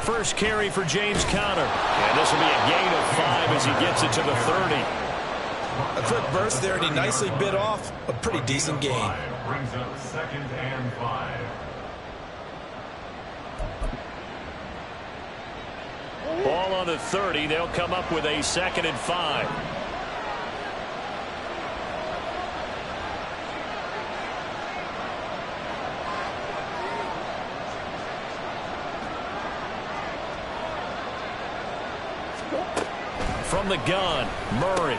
First carry for James Conner. And this will be a gain of 5 as he gets it to the 30. A quick burst there, and he nicely bit off a pretty decent gain. Brings up 2nd and 5. Ball on the 30. They'll come up with a 2nd and 5. From the gun, Murray.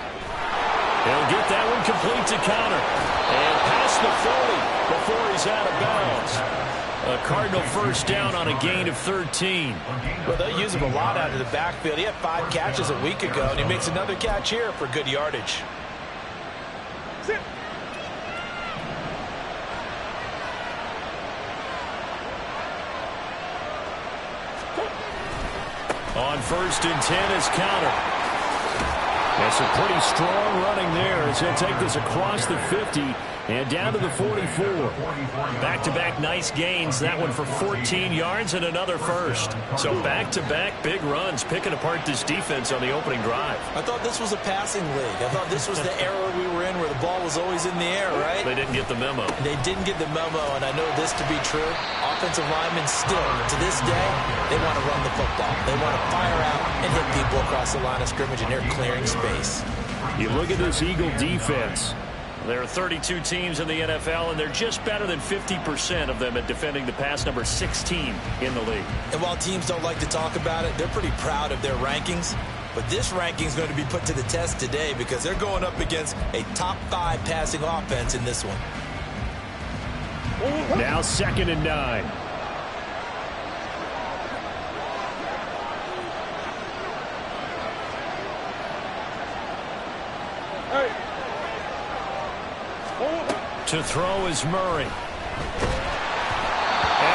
He'll get that one complete to Conner. And past the 40 before he's out of bounds. A Cardinal first down on a gain of 13. Well, they'll use him a lot out of the backfield. He had 5 catches a week ago, and he makes another catch here for good yardage. On 1st and 10 is Conner. That's a pretty strong running there as he'll take this across the 50 and down to the 44. Back-to-back nice gains. That one for 14 yards and another first. So back-to-back big runs, picking apart this defense on the opening drive. I thought this was a passing league. I thought this was the era we were in where the ball was always in the air, right? They didn't get the memo. They didn't get the memo, and I know this to be true. Offensive linemen still, to this day, they want to run the football. They want to fire out and hit people across the line of scrimmage, and they're clearing space. You look at this Eagle defense. There are 32 teams in the NFL, and they're just better than 50% of them at defending the pass, number 16 in the league. And while teams don't like to talk about it, they're pretty proud of their rankings. But this ranking is going to be put to the test today because they're going up against a top 5 passing offense in this one. Now 2nd and 9. To throw is Murray. And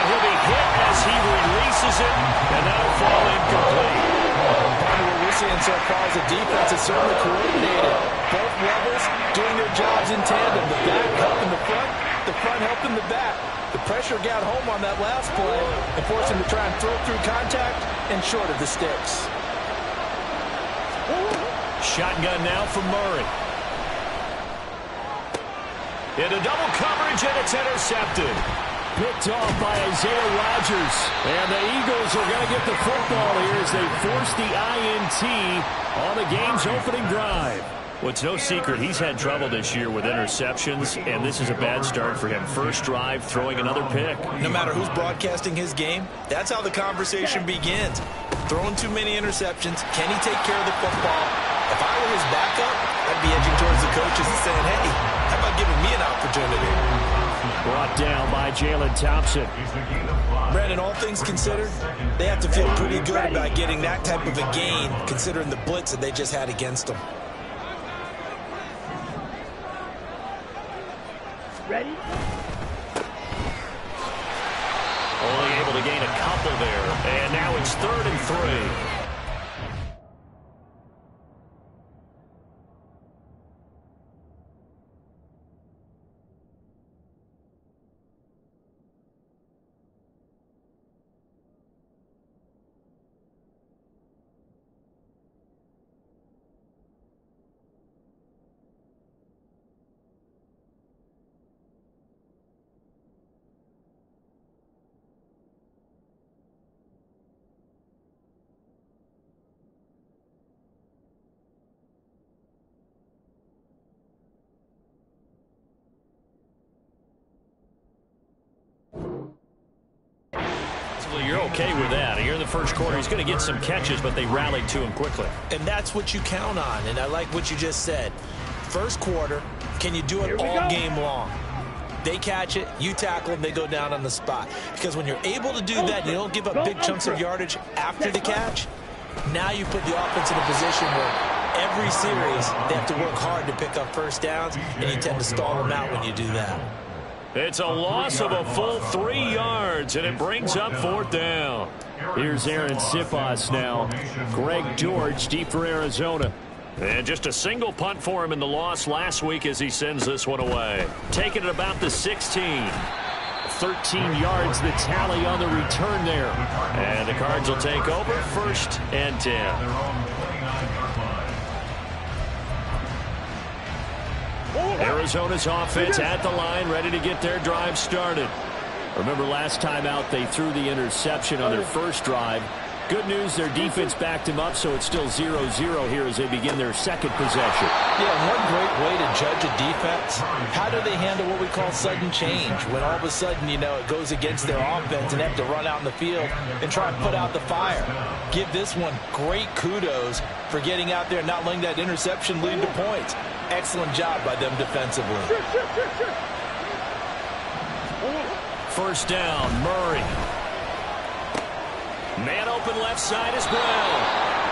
he'll be hit as he releases it, and that'll fall incomplete. Part of what we're seeing so far is the defense is certainly coordinated. Both levels doing their jobs in tandem. The back helping the front helping the back. The pressure got home on that last play and forced him to try and throw through contact and short of the sticks. Shotgun now for Murray. Into double coverage, and it's intercepted. Picked off by Isaiah Rodgers. And the Eagles are going to get the football here as they force the INT on the game's opening drive. Well, it's no secret he's had trouble this year with interceptions, and this is a bad start for him. First drive, throwing another pick. No matter who's broadcasting his game, that's how the conversation begins. Throwing too many interceptions. Can he take care of the football? If I were his backup, I'd be edging towards the coaches and saying, hey, how about giving me an opportunity? Brought down by Jalen Thompson. Brandon, all things considered, they have to feel pretty good about getting that type of a gain, considering the blitz that they just had against them. Ready? Only able to gain a couple there. And now it's 3rd and 3. You're okay with that. Here in the first quarter, he's going to get some catches, but they rallied to him quickly. And that's what you count on, and I like what you just said. First quarter, can you do it all game long? They catch it, you tackle them, they go down on the spot. Because when you're able to do that, you don't give up big chunks of yardage after the catch. Now you put the offense in a position where every series they have to work hard to pick up first downs, and you tend to stall them out when you do that. It's a loss of a full 3 yards, and it brings up 4th down. Here's Aaron Sipas now. Greg George deep for Arizona. And just a single punt for him in the loss last week as he sends this one away. Taking it about the 16. 13 yards the tally on the return there. And the Cards will take over 1st and 10. Arizona's offense at the line, ready to get their drive started. Remember last time out they threw the interception on their first drive. Good news, their defense backed him up, so it's still 0-0 here as they begin their second possession. Yeah, one great way to judge a defense, how do they handle what we call sudden change? When all of a sudden, you know, it goes against their offense and they have to run out in the field and try and put out the fire. Give this one great kudos for getting out there and not letting that interception lead to points. Excellent job by them defensively. First down, Murray. Man open left side as well.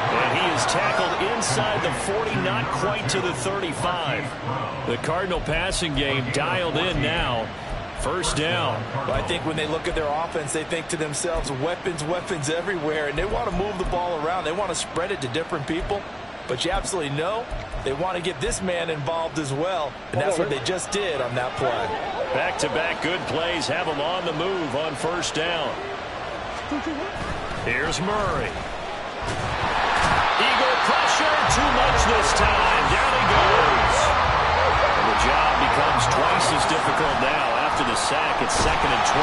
And he is tackled inside the 40, not quite to the 35. The Cardinal passing game dialed in now. First down. Well, I think when they look at their offense, they think to themselves, weapons, weapons everywhere. And they want to move the ball around. They want to spread it to different people. But you absolutely know they want to get this man involved as well. And that's what they just did on that play. Back-to-back good plays have them on the move on first down. Here's Murray. Eagle pressure, too much this time. Down he goes. And the job becomes twice as difficult now. After the sack, it's 2nd and 20.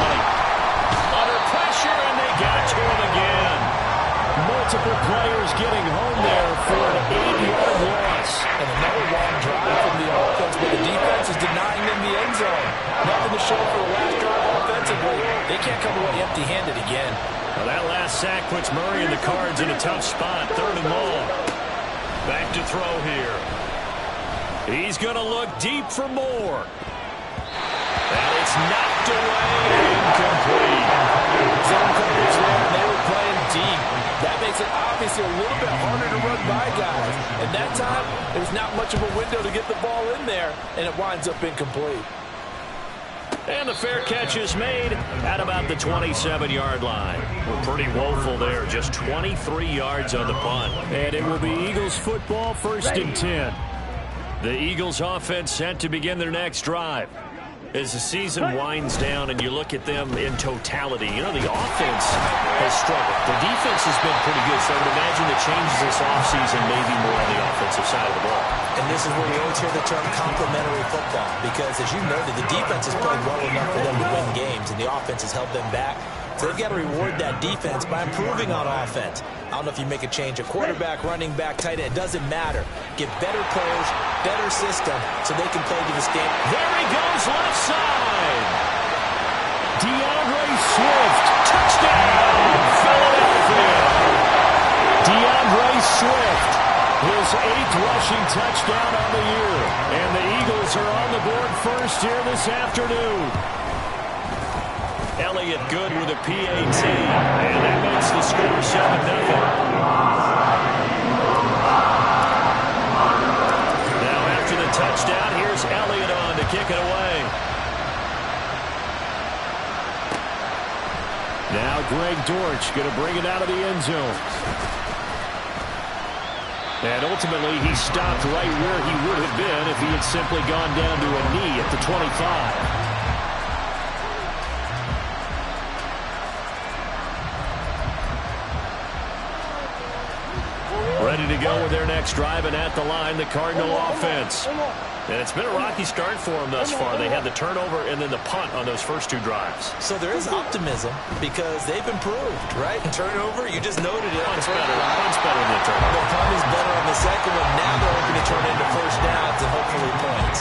Under pressure, and they got to him again. Multiple players getting home there for an 8-yard loss. And another long drive from the offense, but the defense is denying them the end zone. Nothing to show for the last drive offensively. They can't come away empty-handed again. Well, that last sack puts Murray and the Cards in a tough spot. 3rd and long. Back to throw here. He's going to look deep for more. And it's knocked away. Incomplete. Zone coverage there, and they were playing deep. That makes it obviously a little bit harder to run by guys. And that time, there's not much of a window to get the ball in there, and it winds up incomplete. And the fair catch is made at about the 27-yard line. We're pretty woeful there. Just 23 yards on the punt. And it will be Eagles football, 1st and 10. The Eagles offense set to begin their next drive. As the season winds down and you look at them in totality, you know, the offense has struggled. The defense has been pretty good, so I would imagine the changes this offseason may be more on the offensive side of the ball. And this is where you always hear the term complementary football, because as you noted, the defense has played well enough for them to win games, and the offense has held them back. So they've got to reward that defense by improving on offense. I don't know if you make a change, a quarterback, running back, tight end, it doesn't matter. Get better players, better system, so they can play to this game. There he goes, left side. DeAndre Swift, touchdown, Philadelphia. DeAndre Swift, his 8th rushing touchdown on the year. And the Eagles are on the board first here this afternoon. Elliott good with a PAT, and that makes the score 7-0. Now after the touchdown, here's Elliott on to kick it away. Now Greg Dortch going to bring it out of the end zone. And ultimately, he stopped right where he would have been if he had simply gone down to a knee at the 25. Ready to go with their next drive, and at the line, the Cardinal offense. And it's been a rocky start for them thus far. They had the turnover and then the punt on those first 2 drives. So there is optimism because they've improved, right? Turnover, you just noted it. Punt's better. Punt's better than the turnover. The punt is better on the second one. Now they're hoping to turn it into first downs and hopefully points.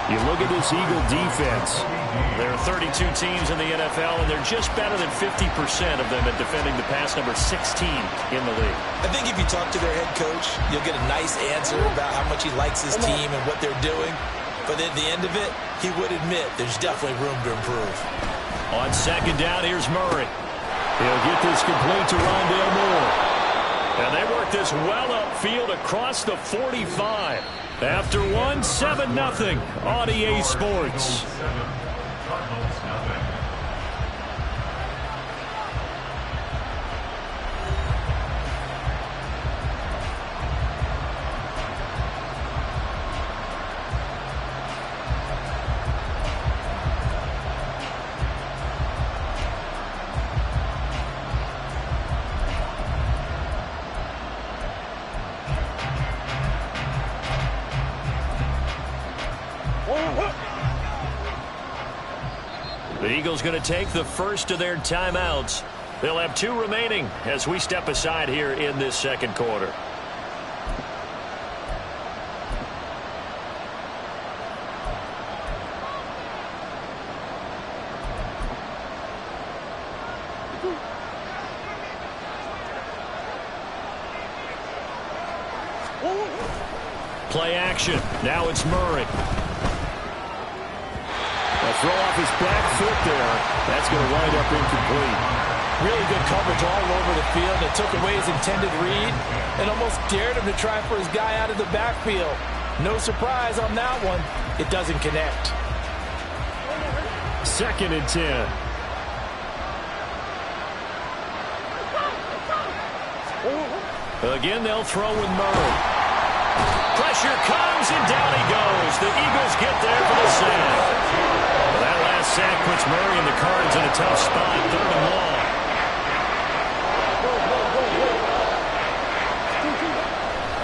You look at this Eagle defense. There are 32 teams in the NFL, and they're just better than 50% of them at defending the pass, number 16 in the league. I think if you talk to their head coach, you'll get a nice answer about how much he likes his team and what they're doing. But at the end of it, he would admit there's definitely room to improve. On second down, here's Murray. He'll get this complete to Rondale Moore. And they work this well upfield across the 45. After 7-0 on EA Sports. The Eagles going to take the first of their timeouts. They'll have 2 remaining as we step aside here in this second quarter. Play action. Now it's Murray. A throw off his back foot there. That's going to wind up incomplete. Really good coverage all over the field. It took away his intended read and almost dared him to try for his guy out of the backfield. No surprise on that one. It doesn't connect. 2nd and 10. Again, they'll throw with Murray. Pressure comes, and down he goes. The Eagles get there for the sack. That last sack puts Murray and the Cards in a tough spot, 3rd and long.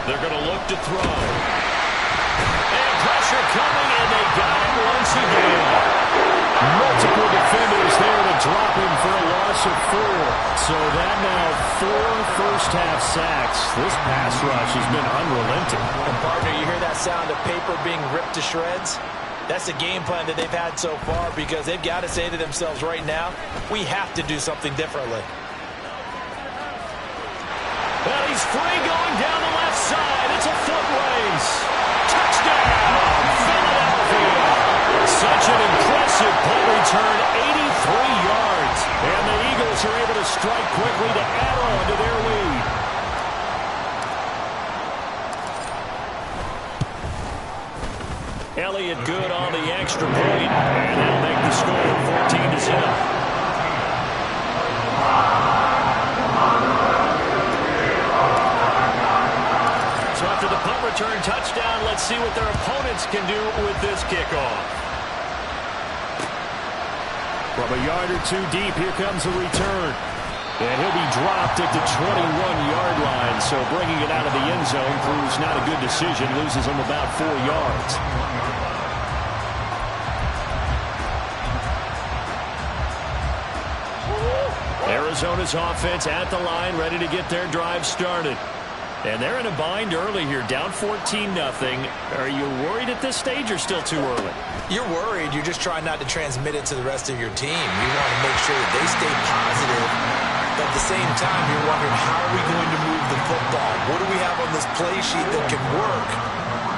They're going to look to throw. And pressure coming, and they got him once again. Multiple defenders there to drop him for a loss of 4. So that now 4 first-half sacks. This pass rush has been unrelenting. And partner, you hear that sound of paper being ripped to shreds? That's the game plan that they've had so far because they've got to say to themselves right now, we have to do something differently. Well, he's free going down the left side. It's a foot race. Touchdown, Philadelphia. Such an impressive punt return, 83 yards. And the Eagles are able to strike quickly to add on to their lead. Elliott good on the extra point. And they'll make the score 14-0. So after the punt return touchdown, let's see what their opponents can do with this kickoff. From a yard or 2 deep, here comes the return. And he'll be dropped at the 21-yard line. So bringing it out of the end zone proves not a good decision. Loses him about 4 yards. Arizona's offense at the line, ready to get their drive started. And they're in a bind early here, down 14-0. Are you worried at this stage or still too early? You're worried. You're just trying not to transmit it to the rest of your team. You want to make sure that they stay positive. But at the same time, you're wondering, how are we going to move the football? What do we have on this play sheet that can work?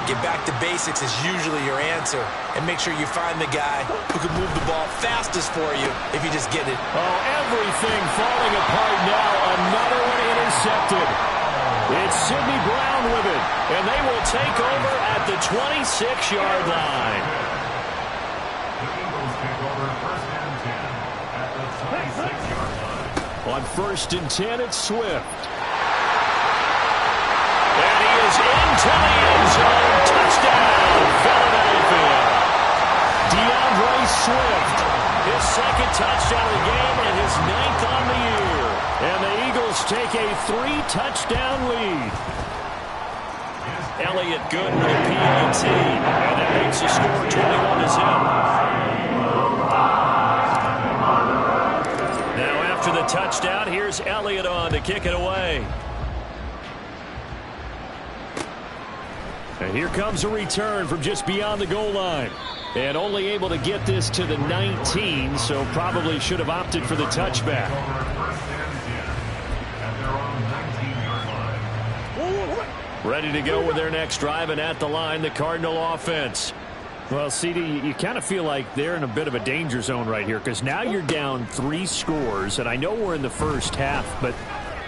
Get back to basics is usually your answer. And make sure you find the guy who can move the ball fastest for you if you just get it. Oh, everything falling apart now. Another one intercepted. It's Sidney Brown with it. And they will take over at the 26-yard line. The Eagles take over 1st and 10 at the 26-yard line. On 1st and 10, it's Swift. And he is into the end zone. Touchdown, Philadelphia. DeAndre Swift, his 2nd touchdown of the game and his 9th on the year. And the Eagles take a 3-touchdown lead. Elliott good with a PAT. And that makes the score 21-0. Now after the touchdown, here's Elliott on to kick it away. And here comes a return from just beyond the goal line. And only able to get this to the 19, so probably should have opted for the touchback. Ready to go with their next drive, and at the line, the Cardinal offense. Well, CD, you kind of feel like they're in a bit of a danger zone right here because now you're down 3 scores, and I know we're in the first half, but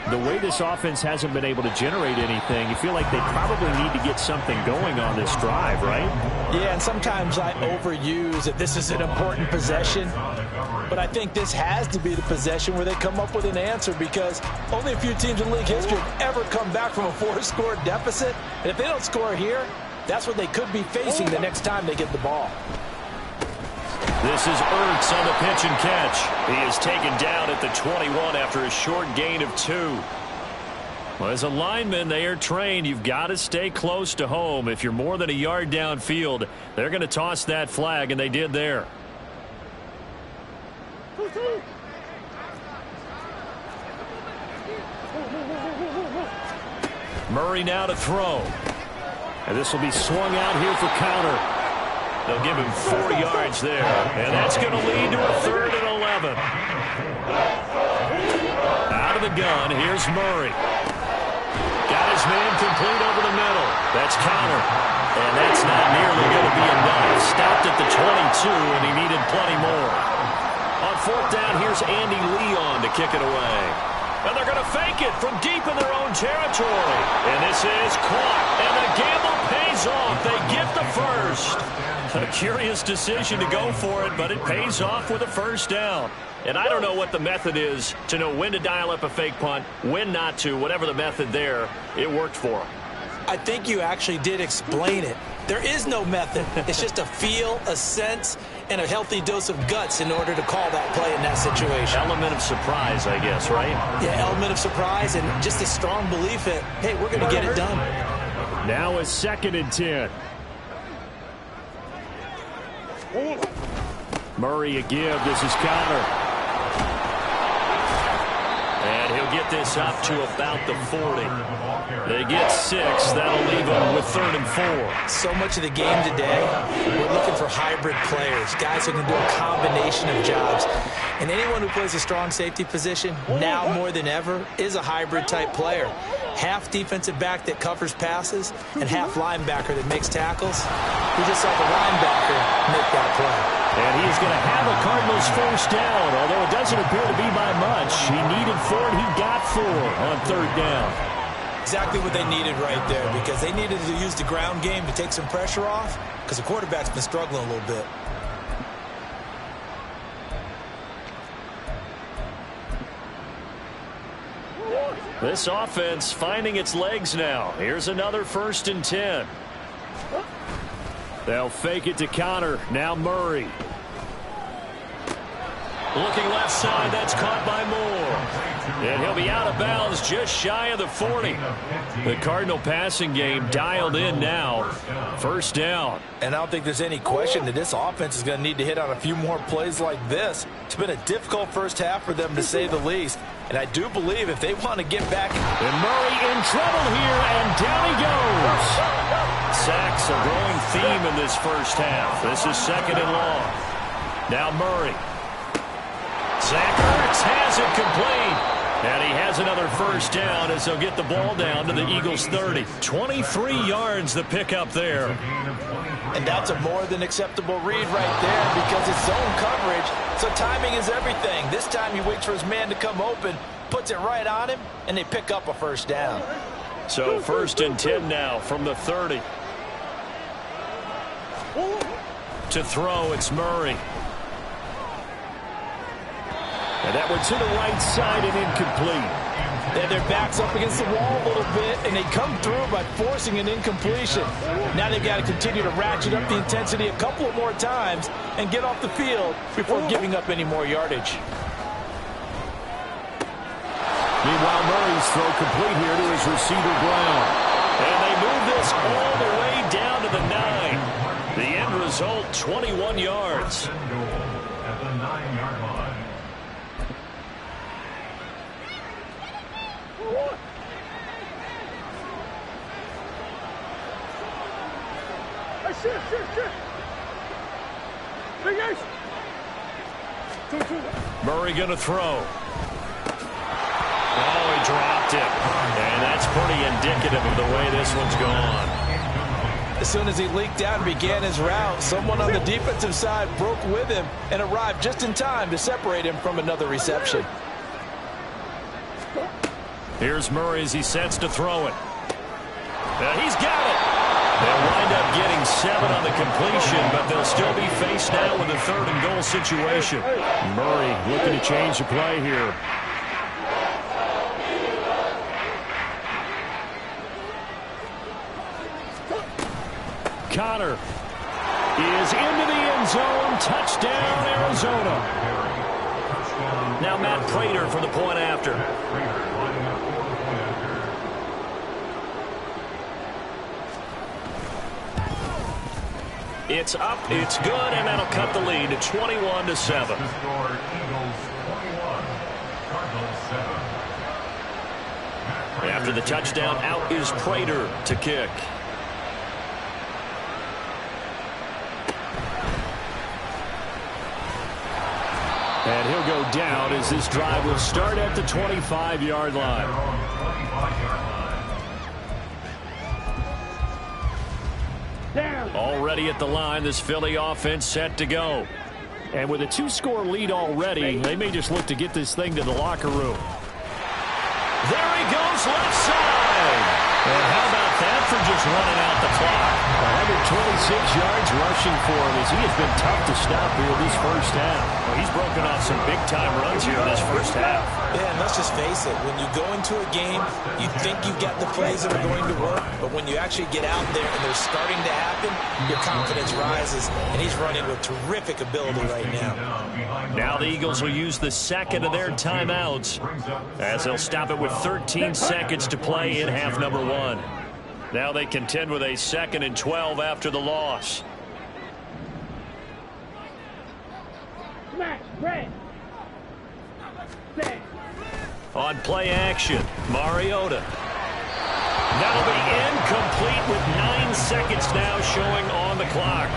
the way this offense hasn't been able to generate anything, you feel like they probably need to get something going on this drive, right? Yeah, and sometimes I overuse that this is an important possession, but I think this has to be the possession where they come up with an answer because only a few teams in league history have ever come back from a 4-score deficit, and if they don't score here, that's what they could be facing the next time they get the ball. This is Ertz on the pitch and catch. He is taken down at the 21 after a short gain of 2. Well, as a lineman, they are trained. You've got to stay close to home. If you're more than a yard downfield, they're going to toss that flag, and they did there. Murray now to throw. And this will be swung out here for counter. They'll give him 4 yards there. And that's going to lead to a 3rd and 11. Out of the gun, here's Murray. Got his man complete over the middle. That's counter. And that's not nearly going to be enough. Stopped at the 22, and he needed plenty more. On 4th down, here's Andy Leon to kick it away. And they're going to fake it from deep in their own territory. And this is caught. And the gamble pays off. They get the first. A curious decision to go for it, but it pays off with a 1st down. And I don't know what the method is to know when to dial up a fake punt, when not to. Whatever the method there, it worked for them. I think you actually did explain it. There is no method. It's just a feel, a sense, and a healthy dose of guts in order to call that play in that situation. Element of surprise, I guess, right? Yeah, element of surprise and just a strong belief that, hey, we're going to get it done. Now a 2nd and 10. Murray a give. This is counter. And he'll get this up to about the 40. They get 6. That'll leave them with 3rd and 4. So much of the game today, we're looking for hybrid players, guys who can do a combination of jobs. And anyone who plays a strong safety position, now more than ever, is a hybrid-type player. Half defensive back that covers passes and half linebacker that makes tackles. We just saw the linebacker make that play. And he's going to have a Cardinals 1st down, although it doesn't appear to be by much. He needed 4, and he got 4 on 3rd down. Exactly what they needed right there, because they needed to use the ground game to take some pressure off, because the quarterback's been struggling a little bit. This offense finding its legs now. Here's another 1st and 10. They'll fake it to counter. Now Murray. Looking left side. That's caught by Moore. And he'll be out of bounds just shy of the 40. The Cardinal passing game dialed in now. 1st down. And I don't think there's any question that this offense is going to need to hit on a few more plays like this. It's been a difficult 1st half for them, to say the least. And I do believe if they want to get back. And Murray in trouble here, and down he goes. Sacks a growing theme in this 1st half. This is 2nd and long. Now Murray. Zach Ertz has it complete. And he has another 1st down as they'll get the ball down to the Eagles' 30. 23 yards the pickup there. And that's a more than acceptable read right there, because it's zone coverage, so timing is everything. This time he waits for his man to come open, puts it right on him, and they pick up a 1st down. So 1st and 10 now from the 30. To throw, it's Murray. And that one to the right side and incomplete. And their back's up against the wall a little bit, and they come through by forcing an incompletion. Now they've got to continue to ratchet up the intensity a couple of more times and get off the field before giving up any more yardage. Meanwhile, Murray's throw complete here to his receiver, Brown. And they move this all the way down to the 9. The end result, 21 yards. At the 9-yard line. Murray going to throw. Oh, he dropped it. And that's pretty indicative of the way this one's gone. As soon as he leaked out and began his route, someone on the defensive side broke with him and arrived just in time to separate him from another reception. Here's Murray as he sets to throw it. He's got it. They'll wind up getting 7 on the completion, but they'll still be faced now with a 3rd and goal situation. Murray looking to change the play here. Connor is into the end zone. Touchdown, Arizona. Now Matt Prater for the point after. It's up, it's good, and that'll cut the lead to 21-7. The score, Eagles 21, Cardinals 7. After the touchdown, out is Prater to kick. And he'll go down as this drive will start at the 25-yard line. Already at the line, this Philly offense set to go. And with a 2-score lead already, they may just look to get this thing to the locker room. There he goes, left side. And how about that for just running out the clock? 126 yards rushing for him as he has been tough to stop here this first half. Well, he's broken off some big-time runs here this first half. Yeah, and let's just face it. When you go into a game, you think you've got the plays that are going to work, but when you actually get out there and they're starting to happen, your confidence rises, and he's running with terrific ability right now. Now the Eagles will use the second of their timeouts as they'll stop it with 13 seconds to play in half number 1. Now they contend with a 2nd and 12 after the loss. On play action, Mariota. That'll be incomplete with 9 seconds now showing on the clock.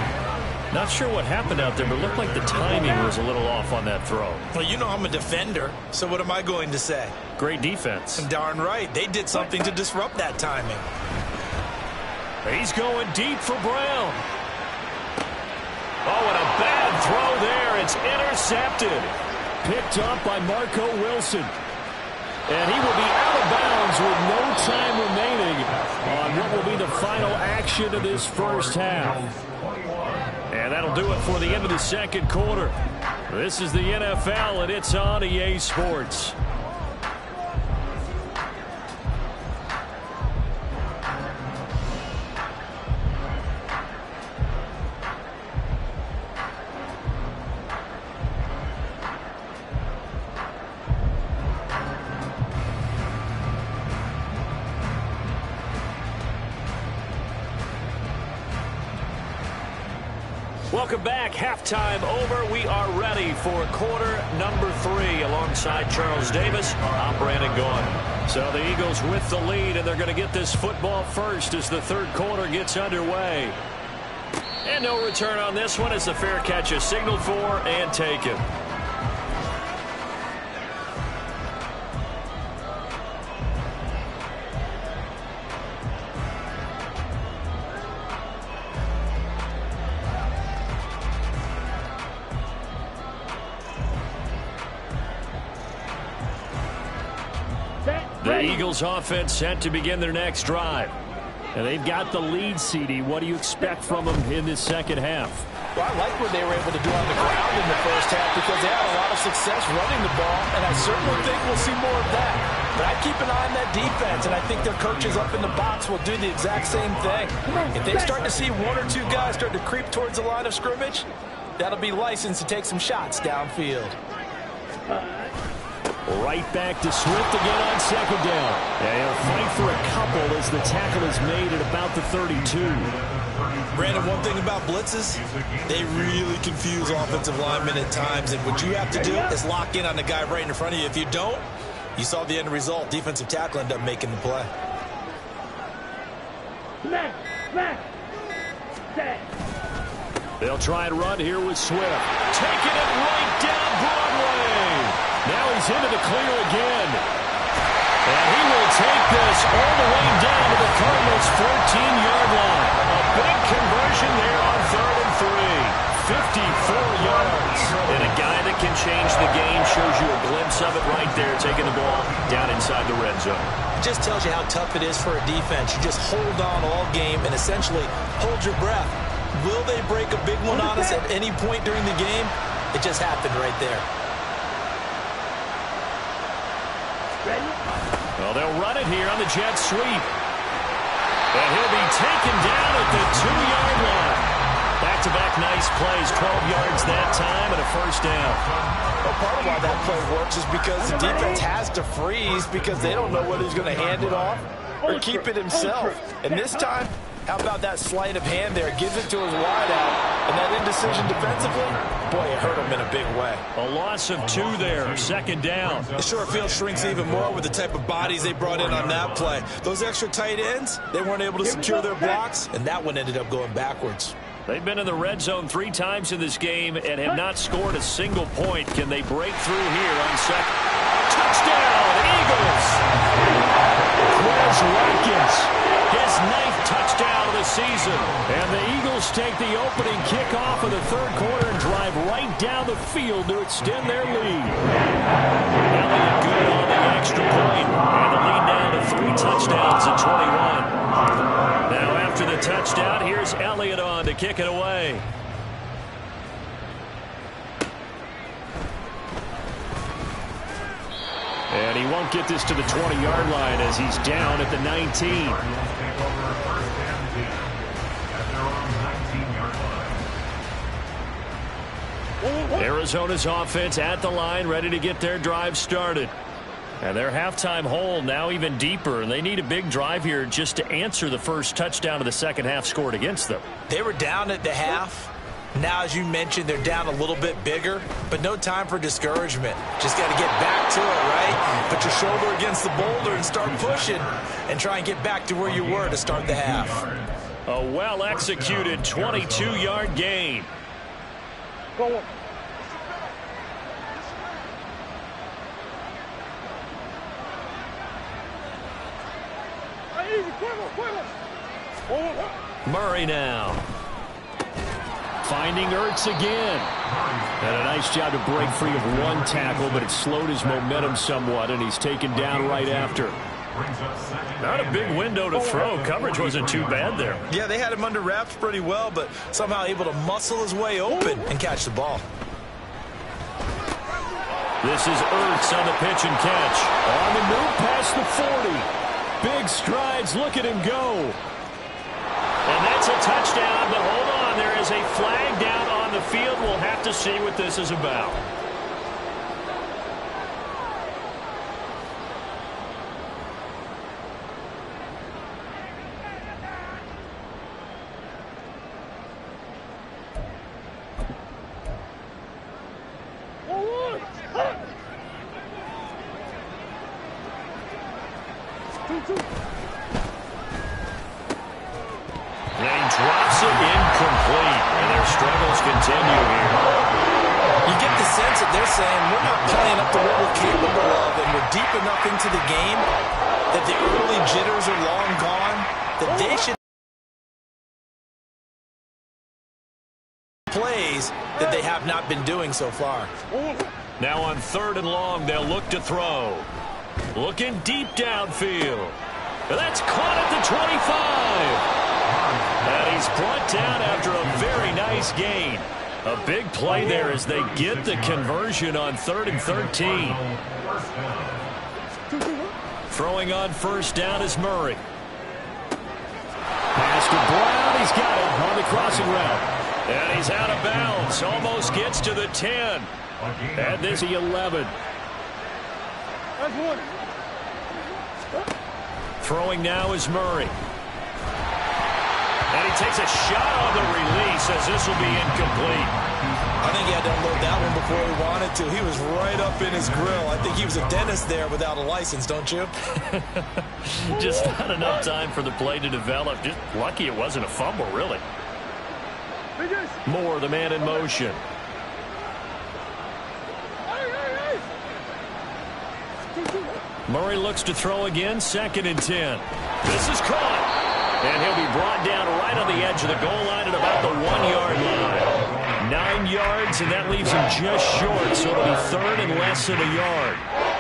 Not sure what happened out there, but it looked like the timing was a little off on that throw. Well, you know I'm a defender, so what am I going to say? Great defense. Darn right. They did something to disrupt that timing. He's going deep for Brown. Oh, and a bad throw there. It's intercepted. Picked up by Marco Wilson. And he will be out of bounds with no time remaining on what will be the final action of this first half. And that'll do it for the end of the second quarter. This is the NFL, and it's on EA Sports. Welcome back. Halftime over. We are ready for quarter number 3 alongside Charles Davis. I'm Brandon Gaughan. So the Eagles with the lead, and they're going to get this football first as the third quarter gets underway. And no return on this one as the fair catch is signaled for and taken. The Eagles offense set to begin their next drive. And they've got the lead, CD. What do you expect from them in this second half? Well, I like what they were able to do on the ground in the first half because they had a lot of success running the ball, and I certainly think we'll see more of that. But I keep an eye on that defense, and I think their coaches up in the box will do the exact same thing. If they start to see 1 or 2 guys start to creep towards the line of scrimmage, that'll be licensed to take some shots downfield. Right back to Swift again on second down. And he'll fight for a couple as the tackle is made at about the 32. Brandon, one thing about blitzes, they really confuse offensive linemen at times. And what you have to do is lock in on the guy right in front of you. If you don't, you saw the end result. Defensive tackle ended up making the play. They'll try and run here with Swift. Taking it right down Broadway. Now he's into the clear again. And he will take this all the way down to the Cardinals' 14-yard line. A big conversion there on 3rd and 3. 54 yards. And a guy that can change the game shows you a glimpse of it right there, taking the ball down inside the red zone. It just tells you how tough it is for a defense. You just hold on all game and essentially hold your breath. Will they break a big one on us at any point during the game? It just happened right there. Well, they'll run it here on the jet sweep. And he'll be taken down at the 2-yard line. Back-to-back nice plays, 12 yards that time and a first down. Well, part of why that play works is because the defense has to freeze because they don't know whether he's going to hand it off or keep it himself. And this time, How about that sleight of hand there? Gives it to his wideout, and that indecision defensively, boy, it hurt him in a big way. A loss of 2 there, second down. The short field shrinks even more with the type of bodies they brought in on that play. Those extra tight ends, they weren't able to secure their blocks, and that one ended up going backwards. They've been in the red zone 3 times in this game and have not scored a single point. Can they break through here on second? Touchdown, Eagles! Quez Watkins, his 9th touchdown of the season. And the Eagles take the opening kickoff of the third quarter and drive right down the field to extend their lead. Elliott good on the extra point, and the lead down to 3 touchdowns at 21. Now after the touchdown, here's Elliott on to kick it away. And he won't get this to the 20-yard line as he's down at the 19. Arizona's offense at the line, ready to get their drive started. And their halftime hole now even deeper, and they need a big drive here just to answer the first touchdown of the second half scored against them. They were down at the half. Now, as you mentioned, they're down a little bit bigger, but no time for discouragement. Just got to get back to it, right? Put your shoulder against the boulder and start pushing and try and get back to where you were to start the half. A well-executed 22-yard gain. Go. Murray now. Finding Ertz again. And a nice job to break free of one tackle, but it slowed his momentum somewhat, and he's taken down right after. Not a big window to throw. Coverage wasn't too bad there. Yeah, they had him under wraps pretty well, but somehow able to muscle his way open and catch the ball. This is Ertz on the pitch and catch. On the move past the 40. Big strides. Look at him go. And that's a touchdown, but hold on. There is a flag down on the field. We'll have to see what this is about. And he drops it incomplete, and their struggles continue here. You get the sense that they're saying we're not playing up to what we're capable of, and we're deep enough into the game that the early jitters are long gone, that they should plays that they have not been doing so far. Now on 3rd and long, they'll look to throw. Looking deep downfield. And that's caught at the 25. And he's brought down after a very nice gain. A big play there as they get the conversion on 3rd and 13. Throwing on 1st down is Murray. Pass to Brown. He's got it on the crossing route. And he's out of bounds. Almost gets to the 10. And this is 11. Throwing now is Murray. And he takes a shot on the release as this will be incomplete. I think he had to unload that one before he wanted to. He was right up in his grill. I think he was a dentist there without a license, don't you? Just not enough time for the play to develop. Just lucky it wasn't a fumble, really. Moore, the man in motion. Murray looks to throw again, 2nd and 10. This is caught. And he'll be brought down right on the edge of the goal line at about the 1-yard line. 9 yards, and that leaves him just short, so it'll be 3rd and less than a yard.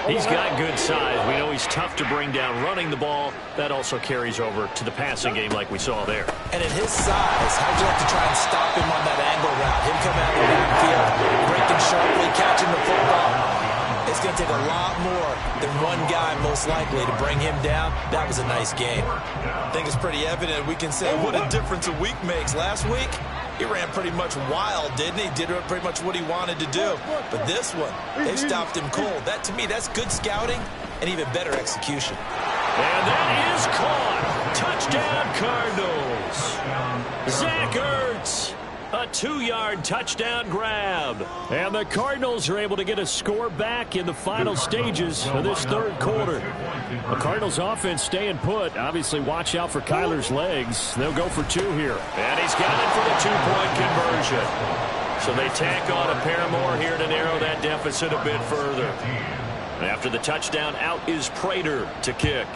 He's got good size. We know he's tough to bring down running the ball. That also carries over to the passing game like we saw there. And at his size, how'd you have to try and stop him on that angle route? Him coming out of the backfield, breaking sharply, catching the football. It's going to take a lot more than one guy, most likely, to bring him down. That was a nice game. I think it's pretty evident. We can say what a difference a week makes. Last week, he ran pretty much wild, didn't he? Did pretty much what he wanted to do. But this one, they stopped him cold. That, to me, that's good scouting and even better execution. And that is caught. Touchdown, Cardinals. Zach Ertz. A 2-yard touchdown grab. And the Cardinals are able to get a score back in the final stages of this third quarter. The Cardinals offense staying put. Obviously, watch out for Kyler's legs. They'll go for 2 here. And he's got it for the 2-point conversion. So they tack on a pair more here to narrow that deficit a bit further. After the touchdown, out is Prater to kick.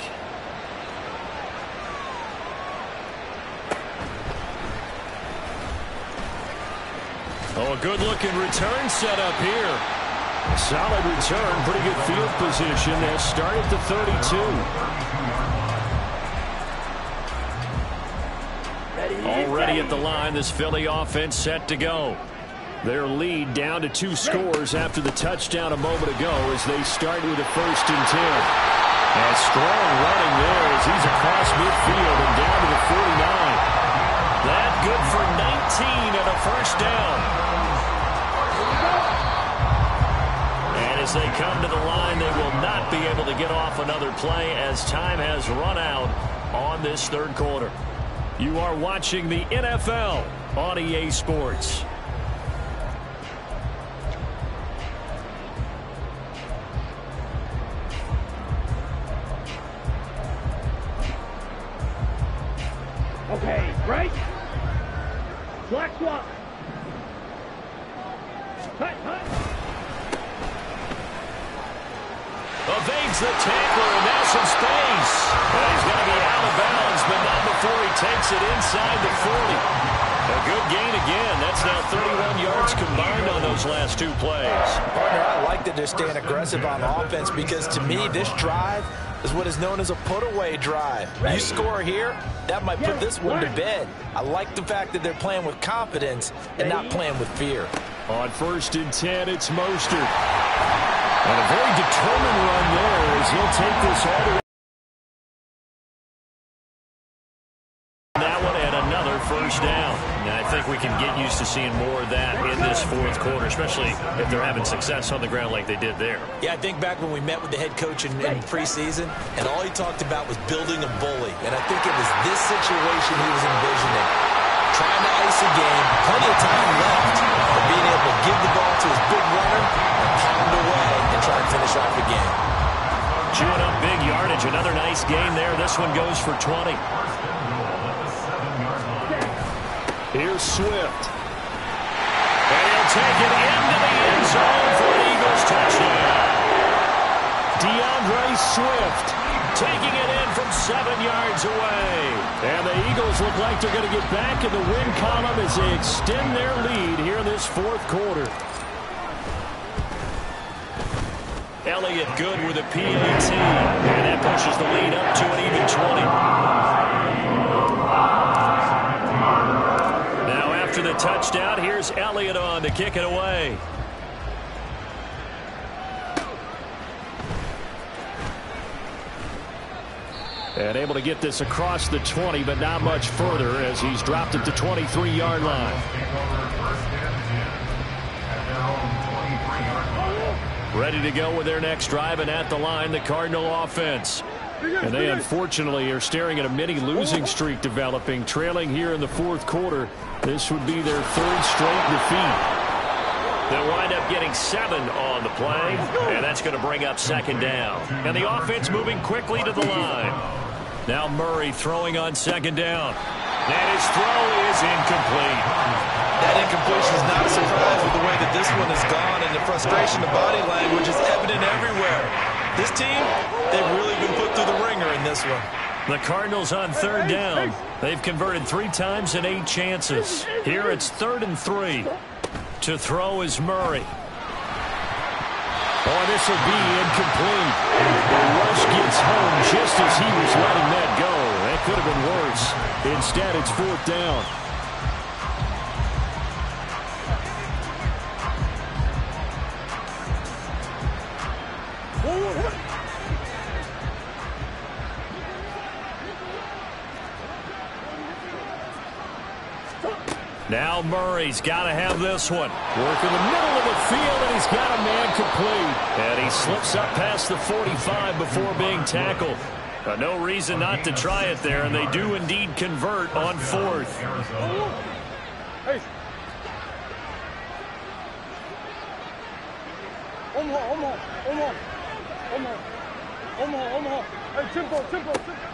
Oh, a good-looking return set up here. Solid return, pretty good field position. They'll start at the 32. Already at the line, this Philly offense set to go. Their lead down to 2 scores after the touchdown a moment ago as they start with a 1st and 10. And strong running there as he's across midfield and down to the 49. That good for 19 and a 1st down. And as they come to the line, they will not be able to get off another play as time has run out on this third quarter. You are watching the NFL on EA Sports. Okay, right? Black swap. Hut. Evades the tackler, and now some space. And he's going to be out of bounds, but not before he takes it inside the 40. A good gain again. That's now 31 yards combined on those last 2 plays. Partner, I like that they're staying aggressive on offense because, to me, this drive is what is known as a put-away drive. You score here, that might put this one to bed. I like the fact that they're playing with confidence and not playing with fear. On 1st and 10, it's Mostert. And a very determined run there as he'll take this all the way. That one and another 1st down. And I think we can get used to seeing more of that in this 4th quarter, especially if they're having success on the ground like they did there. Yeah, I think back when we met with the head coach in preseason, and all he talked about was building a bully. And I think it was this situation he was envisioning. Trying to ice a game, plenty of time left, but being able to give the ball to his big runner and pound away and try and finish off the game. Chewing up big yardage. Another nice gain there. This one goes for 20. Here's Swift. And he'll take it into the end zone for an Eagles touchdown. DeAndre Swift taking it in from 7 yards away. And the Eagles look like they're going to get back in the win column as they extend their lead here in this 4th quarter. Elliott good with a PAT. And that pushes the lead up to an even 20. Now after the touchdown, here's Elliott on to kick it away. And able to get this across the 20, but not much further as he's dropped at the 23-yard line. Ready to go with their next drive, and at the line, the Cardinal offense. And they unfortunately are staring at a mini losing streak developing, trailing here in the 4th quarter. This would be their 3rd straight defeat. They'll wind up getting 7 on the play, and that's going to bring up 2nd down. And the offense moving quickly to the line. Now Murray throwing on 2nd down. And his throw is incomplete. That incompletion is not a surprise with the way that this one has gone, and the frustration, the body language is evident everywhere. This team, they've really been put through the ringer in this one. The Cardinals on 3rd down. They've converted 3 times in 8 chances. Here it's 3rd and 3. To throw is Murray. Oh, this will be incomplete. The rush gets home just as he was letting that go. That could have been worse. Instead, it's 4th down. Now Murray's got to have this one. Work in the middle of the field, and he's got a man complete. And he slips up past the 45 before being tackled. No reason not to try it there, and they do indeed convert on fourth. Hey.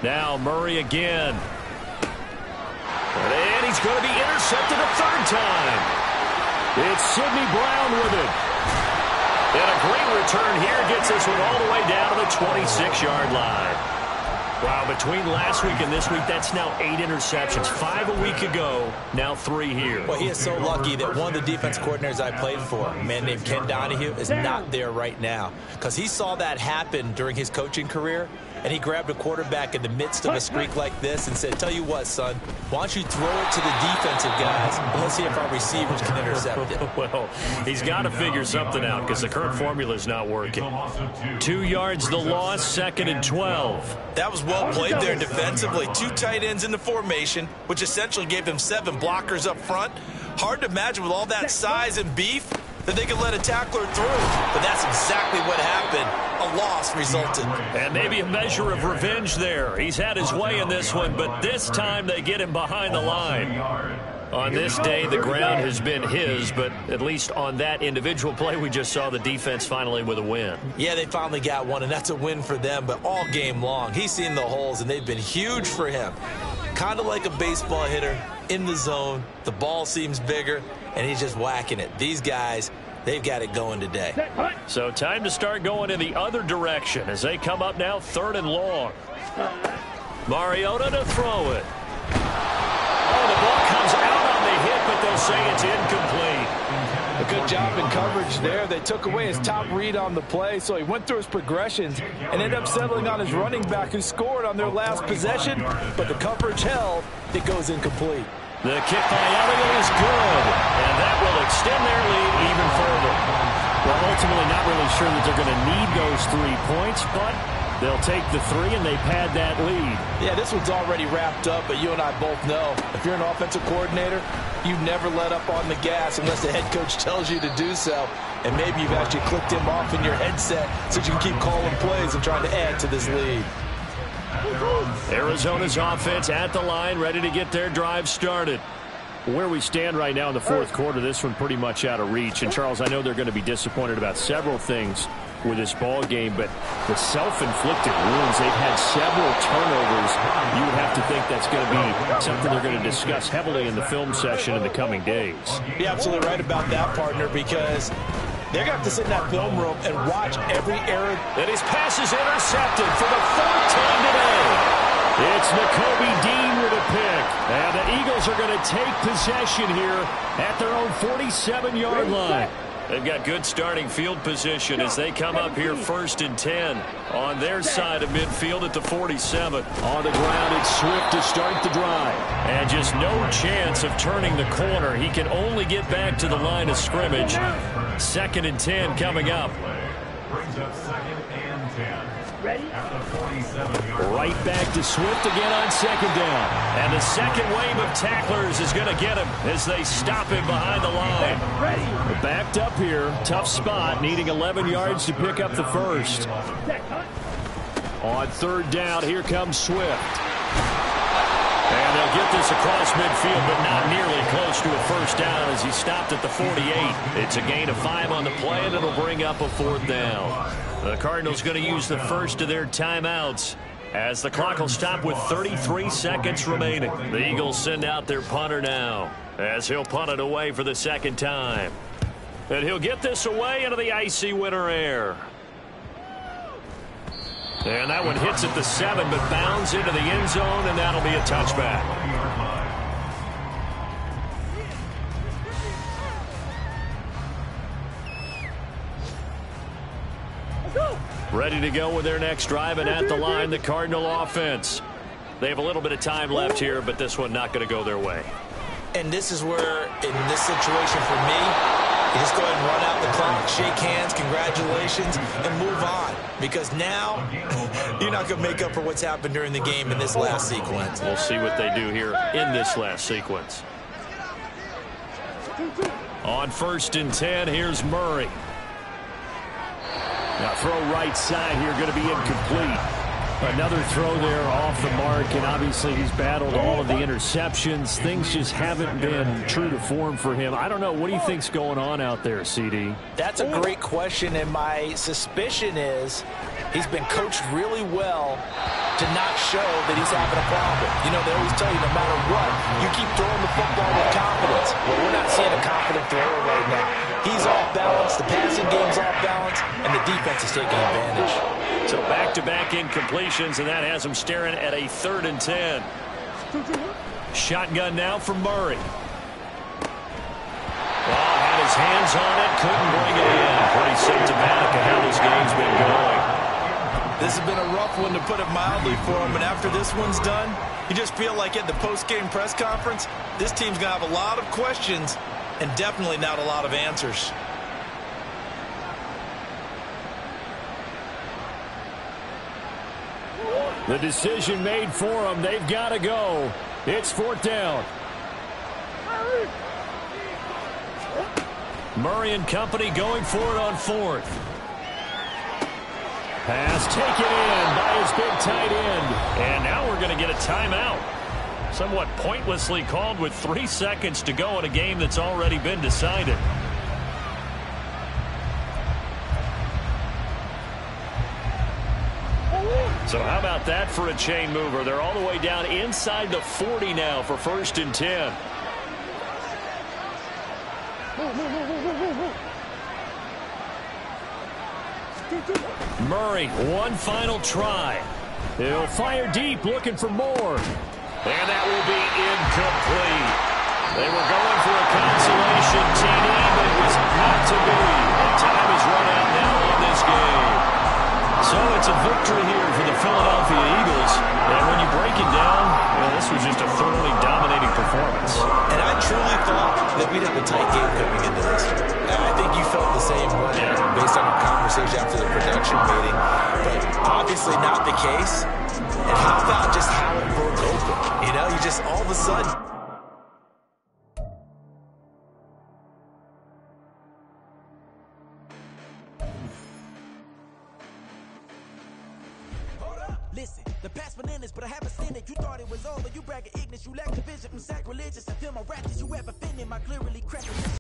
Now Murray again. And he's going to be intercepted a third time. It's Sidney Brown with it. And a great return here gets this one all the way down to the 26-yard line. Wow, between last week and this week, that's now 8 interceptions. 5 a week ago, now 3 here. Well, he is so lucky that one of the defense coordinators I played for, a man named Ken Donahue, is not there right now. Because he saw that happen during his coaching career, and he grabbed a quarterback in the midst of a streak like this and said, tell you what, son, why don't you throw it to the defensive guys, and let's see if our receivers can intercept it. Well, he's got to figure something out because the current formula is not working. 2 yards the loss, 2nd and 12. That was well played there defensively. 2 tight ends in the formation, which essentially gave them 7 blockers up front. Hard to imagine with all that size and beef that they could let a tackler through. But that's exactly what happened. A loss resulted. And maybe a measure of revenge there. He's had his way in this one, but this time they get him behind the line. On this day, the ground has been his, but at least on that individual play, we just saw the defense finally with a win. Yeah, they finally got one, and that's a win for them, but all game long, he's seen the holes, and they've been huge for him. Kind of like a baseball hitter in the zone. The ball seems bigger, and he's just whacking it. These guys, they've got it going today. So time to start going in the other direction as they come up now 3rd and long. Mariota to throw it. Oh, the ball comes out on the hit, but they'll say it's incomplete. A good job in coverage there. They took away his top read on the play, so he went through his progressions and ended up settling on his running back who scored on their last possession, but the coverage held. It goes incomplete. The kick by Elliott is good, and that will extend their lead even further. Well, ultimately not really sure that they're going to need those 3 points, but they'll take the 3 and they pad that lead. Yeah, this one's already wrapped up, but you and I both know if you're an offensive coordinator, you never let up on the gas unless the head coach tells you to do so. And maybe you've actually clicked him off in your headset so you can keep calling plays and trying to add to this lead. Arizona's offense at the line, ready to get their drive started. Where we stand right now in the 4th quarter, this one pretty much out of reach. And, Charles, I know they're going to be disappointed about several things with this ball game, but the self-inflicted wounds, they've had several turnovers. You would have to think that's going to be something they're going to discuss heavily in the film session in the coming days. You're absolutely right about that, partner, because they're going to have to sit in that film room and watch every error. And his pass is intercepted for the 4th time today. It's Nakobe Dean with a pick. And the Eagles are going to take possession here at their own 47-yard line. They've got good starting field position as they come up here 1st and 10 on their side of midfield at the 47. On the ground, it's Swift to start the drive. And just no chance of turning the corner. He can only get back to the line of scrimmage. 2nd and 10 coming up. Brings up 2nd and 10. Ready? At the 47-yard. Right back to Swift again on 2nd down. And the second wave of tacklers is going to get him as they stop him behind the line. Ready? Backed up here. Tough spot, needing 11 yards to pick up the first. On 3rd down, here comes Swift. And they'll get this across midfield, but not nearly close to a first down as he stopped at the 48. It's a gain of 5 on the play, and it'll bring up a 4th down. The Cardinals going to use the first of their timeouts as the clock will stop with 33 seconds remaining. The Eagles send out their punter now as he'll punt it away for the 2nd time. And he'll get this away into the icy winter air. And that one hits at the 7, but bounds into the end zone, and that'll be a touchback. Ready to go with their next drive, and at the line, the Cardinal offense. They have a little bit of time left here, but this one not going to go their way. And this is where, in this situation for me, you just go ahead and run out the clock, shake hands, congratulations, and move on. Because now, you're not going to make up for what's happened during the game in this last sequence. We'll see what they do here in this last sequence. On 1st and 10, here's Murray. Now throw right side here, going to be incomplete. Another throw there off the mark, and obviously he's battled all of the interceptions. Things just haven't been true to form for him. I don't know. What do you think's going on out there, CD? That's a great question, and my suspicion is he's been coached really well to not show that he's having a problem. You know, they always tell you no matter what, you keep throwing the football with confidence. Well, we're not seeing a confident thrower right now. He's off balance, the passing game's off balance, and the defense is taking advantage. So back-to-back incompletions, and that has him staring at a 3rd and 10. Shotgun now for Murray. Well, had his hands on it, couldn't bring it in. Pretty symptomatic of how this game's been going. This has been a rough one, to put it mildly, for him, and after this one's done, you just feel like at the post-game press conference, this team's going to have a lot of questions and definitely not a lot of answers. The decision made for them. They've got to go. It's 4th down. Murray and company going for it on 4th. Pass taken in by his big tight end. And now we're going to get a timeout. Somewhat pointlessly called with 3 seconds to go in a game that's already been decided. So how about that for a chain mover? They're all the way down inside the 40 now for 1st and 10. Murray, one final try. He'll fire deep, looking for more. And that will be incomplete. They were going for a consolation TD, but it was not to be. And time is run out now on this game. So it's a victory here for the Philadelphia Eagles. And when you break it down, well, this was just a thoroughly dominating performance. And I truly thought that we'd have a tight game coming into this. And I think you felt the same way based on our conversation after the production meeting. But obviously not the case. And how about just how it broke open? You know, you just all of a sudden... Listen, the past bananas, but I haven't seen it. You thought it was over. You bragging ignorance. You lack the vision from sacrilegious. I feel my ratchets. You ever offended my clearly cracking.